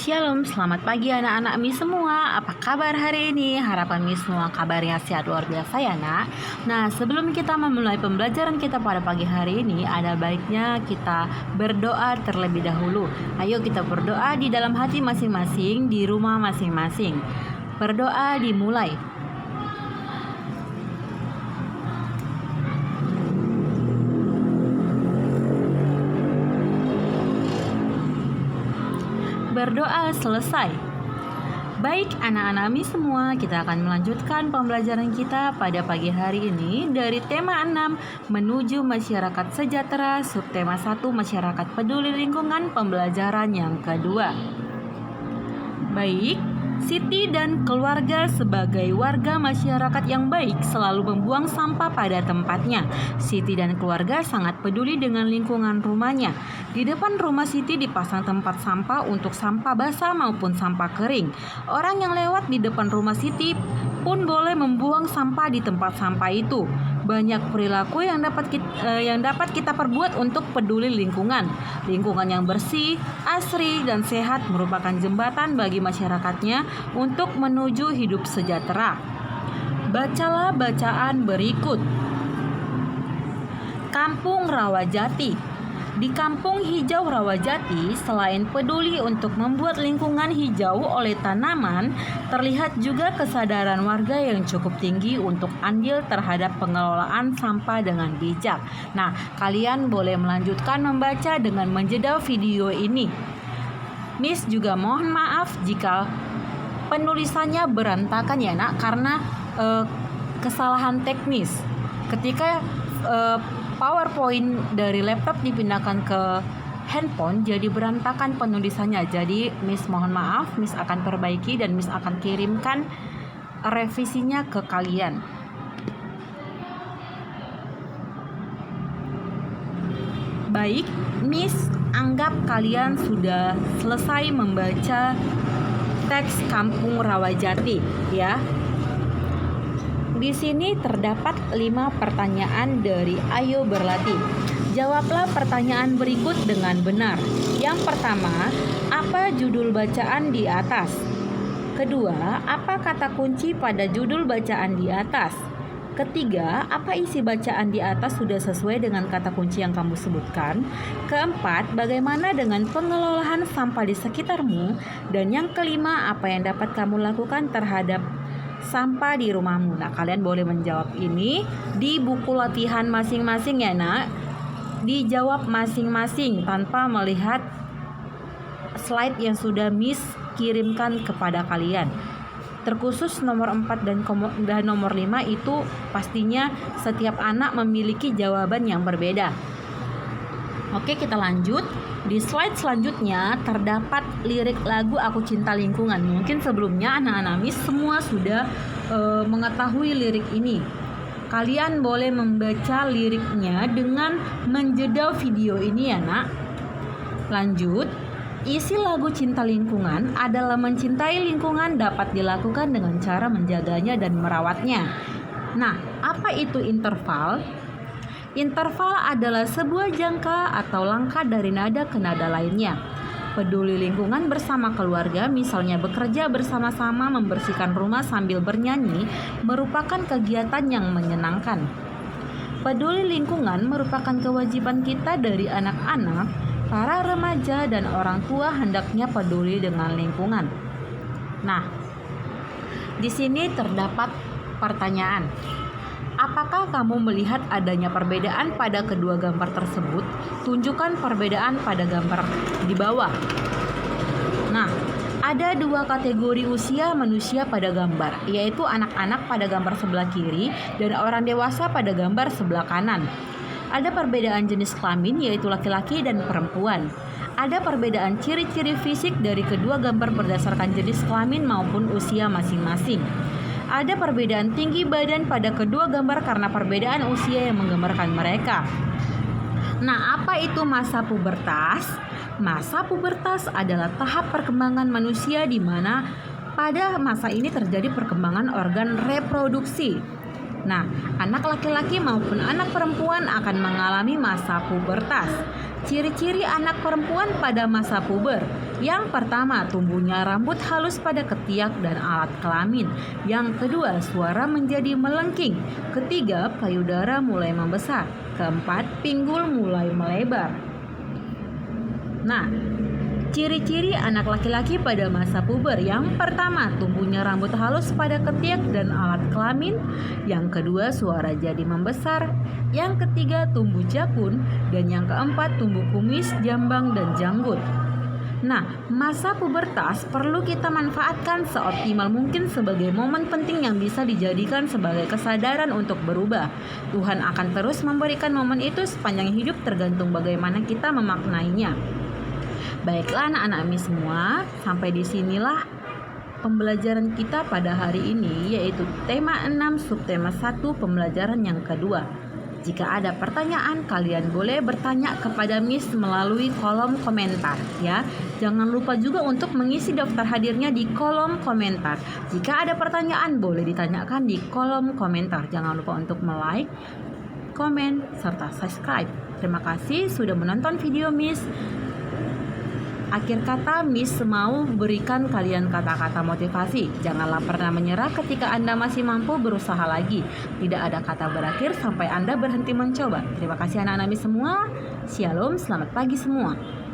Shalom, selamat pagi anak-anak Mi semua. Apa kabar hari ini? Harapan Mi semua kabarnya sehat luar biasa ya nak. Nah, sebelum kita memulai pembelajaran kita pada pagi hari ini, ada baiknya kita berdoa terlebih dahulu. Ayo kita berdoa di dalam hati masing-masing, di rumah masing-masing. Berdoa dimulai. Berdoa selesai. Baik anak-anak Mi semua, kita akan melanjutkan pembelajaran kita pada pagi hari ini dari tema 6 menuju masyarakat sejahtera, subtema 1 masyarakat peduli lingkungan, pembelajaran yang kedua. Baik, Siti dan keluarga sebagai warga masyarakat yang baik selalu membuang sampah pada tempatnya. Siti dan keluarga sangat peduli dengan lingkungan rumahnya. Di depan rumah Siti dipasang tempat sampah untuk sampah basah maupun sampah kering. Orang yang lewat di depan rumah Siti pun boleh membuang sampah di tempat sampah itu. Banyak perilaku yang dapat kita perbuat untuk peduli lingkungan. Lingkungan yang bersih, asri, dan sehat merupakan jembatan bagi masyarakatnya untuk menuju hidup sejahtera. Bacalah bacaan berikut. Kampung Rawajati. Di Kampung Hijau Rawajati, selain peduli untuk membuat lingkungan hijau oleh tanaman, terlihat juga kesadaran warga yang cukup tinggi untuk andil terhadap pengelolaan sampah dengan bijak. Nah, kalian boleh melanjutkan membaca dengan menjeda video ini. Miss juga mohon maaf jika penulisannya berantakan ya nak, karena kesalahan teknis. Ketika PowerPoint dari laptop dipindahkan ke handphone, jadi berantakan penulisannya. Jadi Miss mohon maaf, Miss akan perbaiki dan Miss akan kirimkan revisinya ke kalian. Baik, Miss anggap kalian sudah selesai membaca teks Kampung Rawajati ya. Di sini terdapat 5 pertanyaan dari Ayo Berlatih. Jawablah pertanyaan berikut dengan benar. Yang pertama, apa judul bacaan di atas? Kedua, apa kata kunci pada judul bacaan di atas? Ketiga, apa isi bacaan di atas sudah sesuai dengan kata kunci yang kamu sebutkan? Keempat, bagaimana dengan pengelolaan sampah di sekitarmu? Dan yang kelima, apa yang dapat kamu lakukan terhadap sampah di rumahmu? Nah, kalian boleh menjawab ini di buku latihan masing-masing ya nak. Dijawab masing-masing tanpa melihat slide yang sudah Miss kirimkan kepada kalian. Terkhusus nomor 4 dan nomor 5 itu pastinya setiap anak memiliki jawaban yang berbeda. Oke, kita lanjut. Di slide selanjutnya terdapat lirik lagu Aku Cinta Lingkungan. Mungkin sebelumnya anak-anak Miss semua sudah mengetahui lirik ini. Kalian boleh membaca liriknya dengan menjeda video ini ya nak. Lanjut. Isi lagu Cinta Lingkungan adalah mencintai lingkungan dapat dilakukan dengan cara menjaganya dan merawatnya. Nah, apa itu interval? Interval adalah sebuah jangka atau langkah dari nada ke nada lainnya. Peduli lingkungan bersama keluarga, misalnya bekerja bersama-sama membersihkan rumah sambil bernyanyi, merupakan kegiatan yang menyenangkan. Peduli lingkungan merupakan kewajiban kita dari anak-anak, para remaja, dan orang tua hendaknya peduli dengan lingkungan. Nah, di sini terdapat pertanyaan. Apakah kamu melihat adanya perbedaan pada kedua gambar tersebut? Tunjukkan perbedaan pada gambar di bawah. Nah, ada 2 kategori usia manusia pada gambar, yaitu anak-anak pada gambar sebelah kiri dan orang dewasa pada gambar sebelah kanan. Ada perbedaan jenis kelamin, yaitu laki-laki dan perempuan. Ada perbedaan ciri-ciri fisik dari kedua gambar berdasarkan jenis kelamin maupun usia masing-masing. Ada perbedaan tinggi badan pada kedua gambar karena perbedaan usia yang menggambarkan mereka. Nah, apa itu masa pubertas? Masa pubertas adalah tahap perkembangan manusia di mana pada masa ini terjadi perkembangan organ reproduksi. Nah, anak laki-laki maupun anak perempuan akan mengalami masa pubertas. Ciri-ciri anak perempuan pada masa puber. Yang pertama, tumbuhnya rambut halus pada ketiak dan alat kelamin. Yang kedua, suara menjadi melengking. Ketiga, payudara mulai membesar. Keempat, pinggul mulai melebar. Nah, ciri-ciri anak laki-laki pada masa puber. Yang pertama, tumbuhnya rambut halus pada ketiak dan alat kelamin. Yang kedua, suara jadi membesar. Yang ketiga, tumbuh jakun. Dan yang keempat, tumbuh kumis, jambang, dan janggut. Nah, masa pubertas perlu kita manfaatkan seoptimal mungkin sebagai momen penting yang bisa dijadikan sebagai kesadaran untuk berubah. Tuhan akan terus memberikan momen itu sepanjang hidup tergantung bagaimana kita memaknainya. Baiklah anak-anak Mi semua, sampai di sinilah pembelajaran kita pada hari ini, yaitu tema 6 subtema 1 pembelajaran yang kedua. Jika ada pertanyaan, kalian boleh bertanya kepada Miss melalui kolom komentar ya. Jangan lupa juga untuk mengisi daftar hadirnya di kolom komentar. Jika ada pertanyaan, boleh ditanyakan di kolom komentar. Jangan lupa untuk like, komen, serta subscribe. Terima kasih sudah menonton video Miss. Akhir kata, Miss mau berikan kalian kata-kata motivasi. Janganlah pernah menyerah ketika Anda masih mampu berusaha lagi. Tidak ada kata berakhir sampai Anda berhenti mencoba. Terima kasih anak-anak Miss semua. Shalom, selamat pagi semua.